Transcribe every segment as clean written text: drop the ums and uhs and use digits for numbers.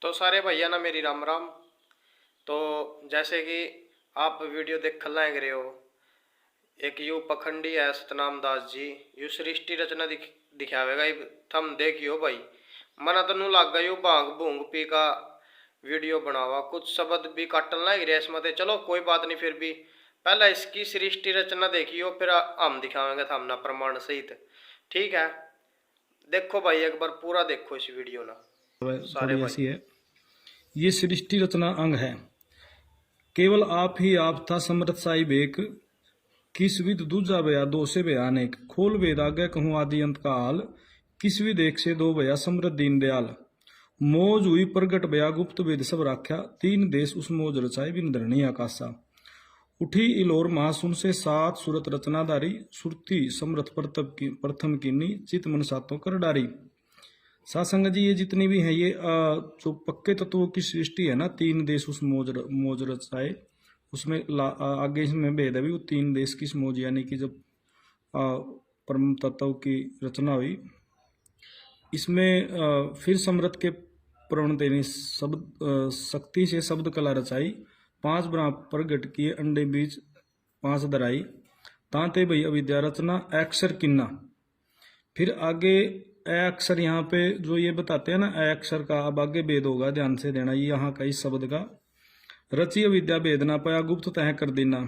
तो सारे भैया ना मेरी राम राम। तो जैसे कि आप वीडियो देख लाग रहे हो, एक यू पखंडी है सतनाम दास जी, यू सृष्टि रचना दिखावेगा। थम देखियो भाई, मना तो नू लाग गयो भांग भूंग पी का वीडियो बनावा, कुछ शब्द भी काटन लग रहे इसमें। चलो कोई बात नहीं, फिर भी पहले इसकी सृष्टि रचना देखियो, फिर हम दिखावेंगे थामना प्रमाण सहित। ठीक है, देखो भाई एक बार पूरा देखो इस वीडियो ना सारे थोड़ी भाई। ऐसी है, ये सृष्टि रचना अंग है। केवल आप ही आप था समर्थ साई बेक, किस विद दूजा बया दो से बयान एक, खोल वेद आगे कहूँ आदि अंत का हाल, किस विद एक से दो बया समृद्ध दीन दयाल। मौज हुई प्रगट बया गुप्त वेद सब राख्या, तीन देश उस मौज रचाए बिन धरणी आकाशा। उठी इलोर महासुन से सात सुरत रचनादारी, सुरती समृत प्रथम कीनी चित मन सातों कर डारी। सासंग जी, ये जितनी भी है ये जो पक्के तत्वों की सृष्टि है ना, तीन देश उस मौज रचाए, उसमें आगे इसमें भेद है भी, वो तीन देश किस मौज, यानी कि जब परम तत्व की रचना हुई, इसमें फिर समृत के प्रवण देने शब्द शक्ति से शब्द कला रचाई, पांच ब्रह्म प्रगट किए अंडे बीज पांच दराई, तांते भई अविद्या रचना अक्षर किन्ना। फिर आगे ए अक्षर यहाँ पे जो ये बताते हैं ना, ए अक्षर का अब आगे भेद होगा, ध्यान से देना, ये यहाँ का इस शब्द का। रची अविद्या भेद ना पाया गुप्त तह कर देना,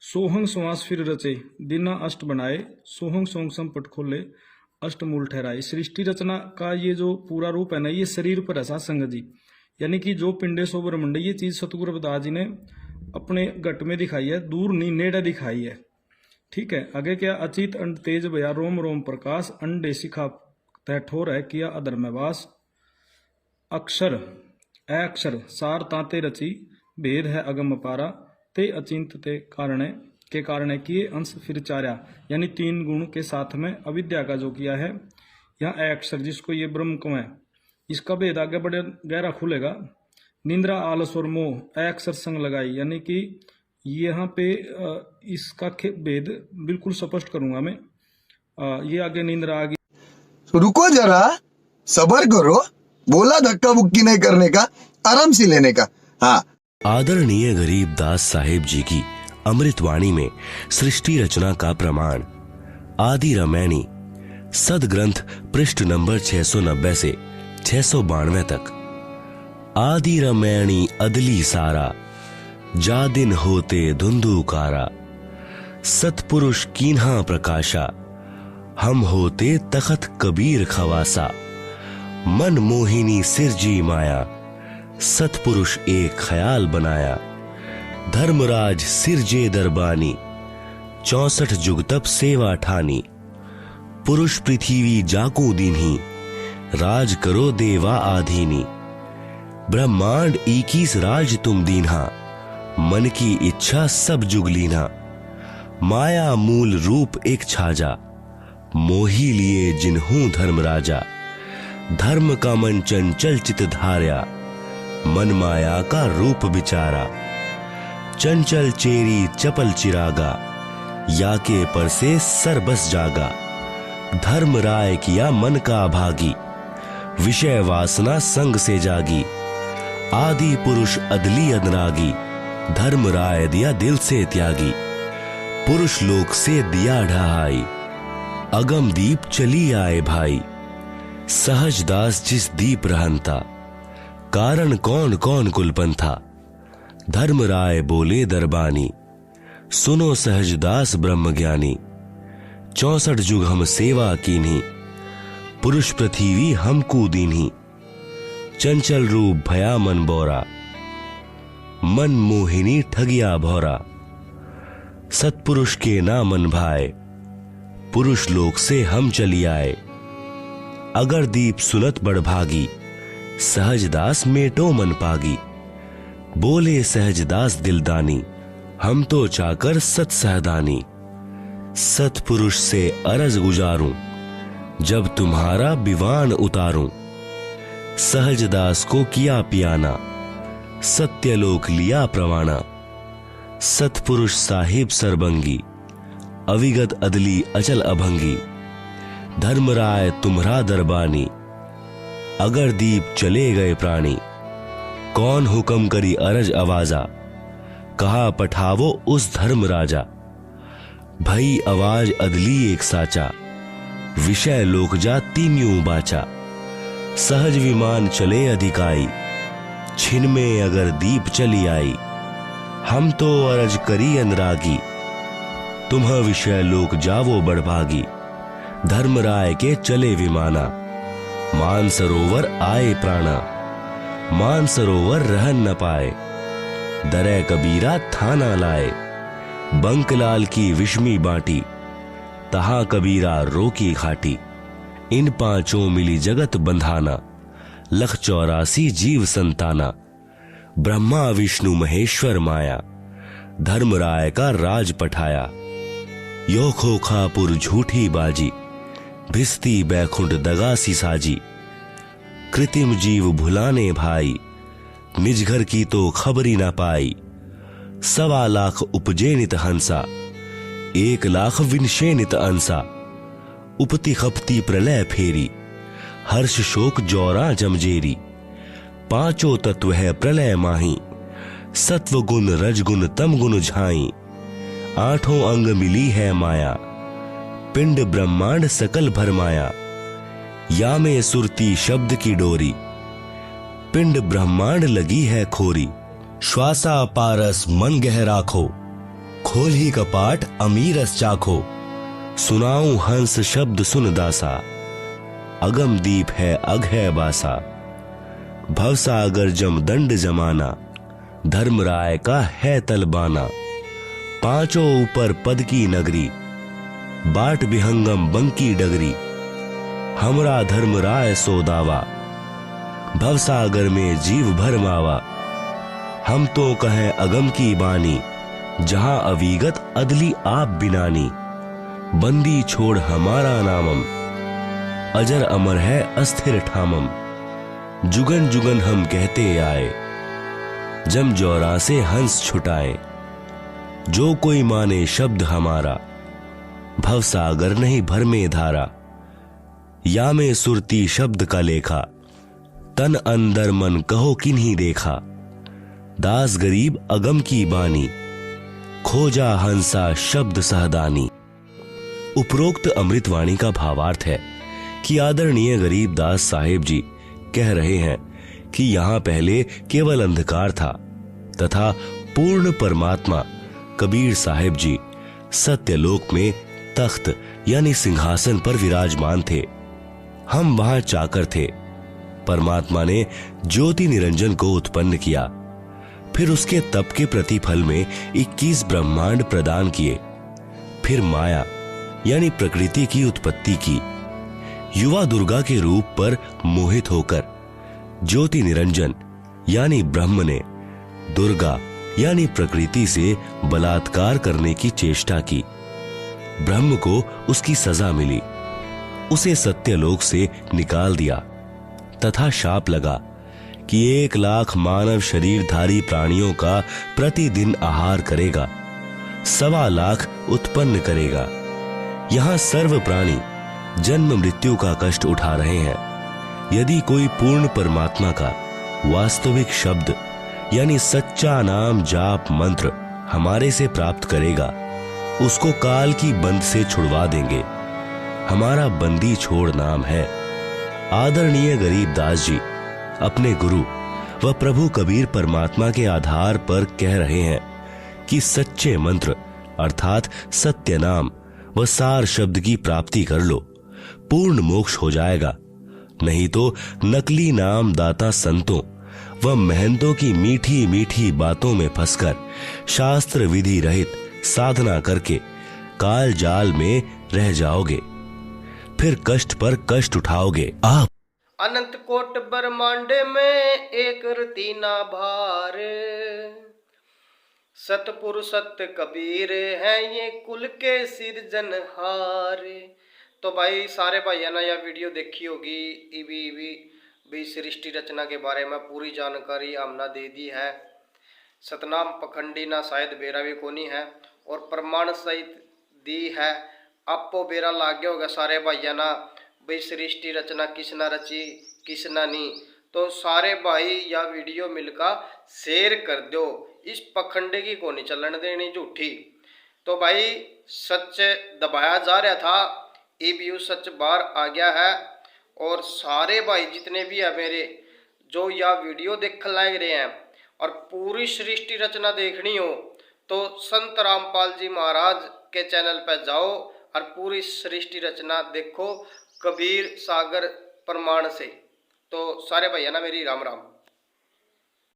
सोहंग श्वास फिर रचे दिना अष्ट बनाए, सोहंग सोंग संपट खोले अष्ट मूल ठहराए। सृष्टि रचना का ये जो पूरा रूप है ना, ये शरीर पर है संग जी, यानी कि जो पिंडेशो ब्रह्मंड, ये चीज सतगुरु रविदास जी ने अपने घट में दिखाई है, दूर नहीं नेड़ा दिखाई है। ठीक है, आगे क्या, अचित अंड तेज भया रोम रोम प्रकाश, अंडे शिखा तय ठोर है किया अधर्मवास। अक्षर अक्षर सार ताते रची, भेद है अगम पारा, ते अचिंत ते कारण के कारण किए अंश फिर चार्या, यानी तीन गुण के साथ में अविद्या का जो किया है यहाँ अक्षर, जिसको ये ब्रह्म को है, इसका भेद आगे बड़े गहरा खुलेगा। निंद्रा आलस और मोह अक्षर संग लगाई, यानी कि यहाँ पे इसका भेद बिल्कुल स्पष्ट करूंगा मैं। ये आगे निंद्रा आगे, रुको जरा सबर करो, बोला धक्का बुक्की नहीं करने का, आराम से लेने का। हाँ, आदरणीय गरीब दास साहेब जी की अमृतवाणी में सृष्टि रचना का प्रमाण आदि रामायणी सदग्रंथ पृष्ठ नंबर 690 से 692 तक। आदि रामायणी अदली सारा, जा दिन होते धुंधुकारा, सतपुरुष कीन्हा प्रकाशा, हम होते तखत कबीर खवासा। मन मोहिनी सिरजी माया, सतपुरुष एक ख्याल बनाया, धर्मराज सिरजे दरबानी, 64 जुग तप सेवा ठानी। पुरुष पृथ्वी जाको दीन्ही, राज करो देवा आधीनी। ब्रह्मांड 21 राज तुम दीन्हा, मन की इच्छा सब जुग लीना। माया मूल रूप एक छाजा, मोही लिए जिन्हू धर्म राजा। धर्म का मन चंचल चित धार्या, मन माया का रूप बिचारा। चंचल चेरी चपल चिरागा, या के पर से सर बस जागा। धर्म राय किया मन का भागी, विषय वासना संग से जागी। आदि पुरुष अदली अदरागी, धर्म राय दिया दिल से त्यागी। पुरुष लोक से दिया ढहाई, अगम दीप चली आए भाई। सहज दास जिस दीप रहनता, कारण कौन कौन कुलपन था। धर्म राय बोले दरबानी, सुनो सहज दास ब्रह्म ज्ञानी। 64 जुग हम सेवा कीन्ही, पुरुष पृथ्वी हमको दीन्ही। चंचल रूप भया मन बोरा, मन मोहिनी ठगिया भौरा। सतपुरुष के ना मन भाए, पुरुष लोक से हम चली आए। अगर दीप सुनत बड़भागी, सहजदास मेटो मन पागी। बोले सहजदास दिलदानी, हम तो चाकर सत सहदानी। सतपुरुष से अरज गुजारूं, जब तुम्हारा बिवान उतारूं। सहजदास को किया पियाना, सत्यलोक लिया प्रवाना। सतपुरुष साहिब सरबंगी, अविगत अदली अचल अभंगी। धर्मराय तुम्हरा दरबानी, अगर दीप चले गए प्राणी, कौन हुक्म करी अरज आवाजा, कहा पठावो उस धर्म राजा, भई आवाज अदली एक साचा, विषय लोक जा तीन्यों बाचा, सहज विमान चले अधिकाई, छिन में अगर दीप चली आई, हम तो अरज करी अनुरागी, तुम्ह विषय लोक जावो बड़भागी, धर्मराय के चले विमाना, मान सरोवर आए प्राणा, मान सरोवर रहन न पाए, दरे कबीरा थाना लाए, बंकलाल की विषमी बाटी, तहा कबीरा रोकी खाटी, इन पांचों मिली जगत बंधाना, लख 84 जीव संताना, ब्रह्मा विष्णु महेश्वर माया, धर्मराय का राज पठाया, यो खोखापुर झूठी बाजी, भिस्ती बैकुंठ दगा सी साजी, कृत्रिम जीव भुलाने भाई, निज घर की तो खबरी ना पाई, 1.25 लाख उपजे नित हंसा, 1 लाख विनशे नित अंसा, उपति खपती प्रलय फेरी, हर्ष शोक जौरा जमजेरी, पांचों तत्व है प्रलय माही, सत्व गुण रजगुण तम गुण झाई, 8 अंग मिली है माया, पिंड ब्रह्मांड सकल भरमाया, या में सुरती शब्द की डोरी, पिंड ब्रह्मांड लगी है खोरी, श्वासा पारस मन गह राखो, खोल ही कपाट अमीरस चाखो, सुनाऊं हंस शब्द सुन दासा, अगम दीप है अघ है बासा, भवसागर जमदंड जमाना, धर्मराय का है तलबाना, पांचों ऊपर पद की नगरी, बाट विहंगम बंकी डगरी, हमरा धर्मराय सोदावा, भवसागर में जीव भरमावा, हम तो कहें अगम की बानी, जहां अविगत अदली आप बिनानी, बंदी छोड़ हमारा नामम, अजर अमर है अस्थिर ठामम, जुगन जुगन हम कहते आए, जम जौरा से हंस छुटाए, जो कोई माने शब्द हमारा, भवसागर नहीं भर में धारा, या में सुरती शब्द का लेखा, तन अंदर मन कहो किन्हीं देखा, दास गरीब अगम की बानी, खोजा हंसा शब्द सहदानी। उपरोक्त अमृतवाणी का भावार्थ है कि आदरणीय गरीबदास साहेब जी कह रहे हैं कि यहाँ पहले केवल अंधकार था तथा पूर्ण परमात्मा कबीर साहेब जी सत्यलोक में तख्त यानी सिंहासन पर विराजमान थे। हम वहां चाकर थे। परमात्मा ने ज्योति निरंजन को उत्पन्न किया, फिर उसके तप के प्रतिफल में 21 ब्रह्मांड प्रदान किए, फिर माया यानी प्रकृति की उत्पत्ति की। युवा दुर्गा के रूप पर मोहित होकर ज्योति निरंजन यानी ब्रह्म ने दुर्गा यानी प्रकृति से बलात्कार करने की चेष्टा की। ब्रह्म को उसकी सजा मिली, उसे सत्यलोक से निकाल दिया तथा शाप लगा कि 1 लाख मानव शरीरधारी प्राणियों का प्रतिदिन आहार करेगा, 1.25 लाख उत्पन्न करेगा। यहाँ सर्व प्राणी जन्म मृत्यु का कष्ट उठा रहे हैं। यदि कोई पूर्ण परमात्मा का वास्तविक शब्द यानी सच्चा नाम जाप मंत्र हमारे से प्राप्त करेगा, उसको काल की बंद से छुड़वा देंगे। हमारा बंदी छोड़ नाम है। आदरणीय गरीबदास जी अपने गुरु व प्रभु कबीर परमात्मा के आधार पर कह रहे हैं कि सच्चे मंत्र अर्थात सत्य नाम व सार शब्द की प्राप्ति कर लो, पूर्ण मोक्ष हो जाएगा। नहीं तो नकली नाम दाता संतों व महंतों की मीठी मीठी बातों में फंसकर शास्त्र विधि रहित साधना करके काल जाल में रह जाओगे, फिर कष्ट पर कष्ट उठाओगे। आप अनंत कोट ब्रह्मांड में एक रति ना भार, सतपुर सत्य कबीर है ये कुल के सिरजनहार। तो भाई सारे भाइयों ने यह वीडियो देखी होगी, ईवी भी सृष्टि रचना के बारे में पूरी जानकारी हमने दे दी है। सतनाम पखंडी ना शायद बेरा भी कोनी है और प्रमाण सहित दी है। आपको बेरा लाग गया होगा सारे भाइयों ना भाई सृष्टि रचना किसने रची, किसना नहीं। तो सारे भाई या वीडियो मिलकर शेयर कर दो, इस पखंडे की को नहीं चलन देनी झूठी। तो भाई सच दबाया जा रहा था, अब यू सच बाहर आ गया है। और सारे भाई जितने भी है मेरे जो यह वीडियो देख लग रहे हैं और पूरी सृष्टि रचना देखनी हो तो संत रामपाल जी महाराज के चैनल पर जाओ और पूरी सृष्टि रचना देखो कबीर सागर प्रमाण से। तो सारे भैया ना मेरी राम राम।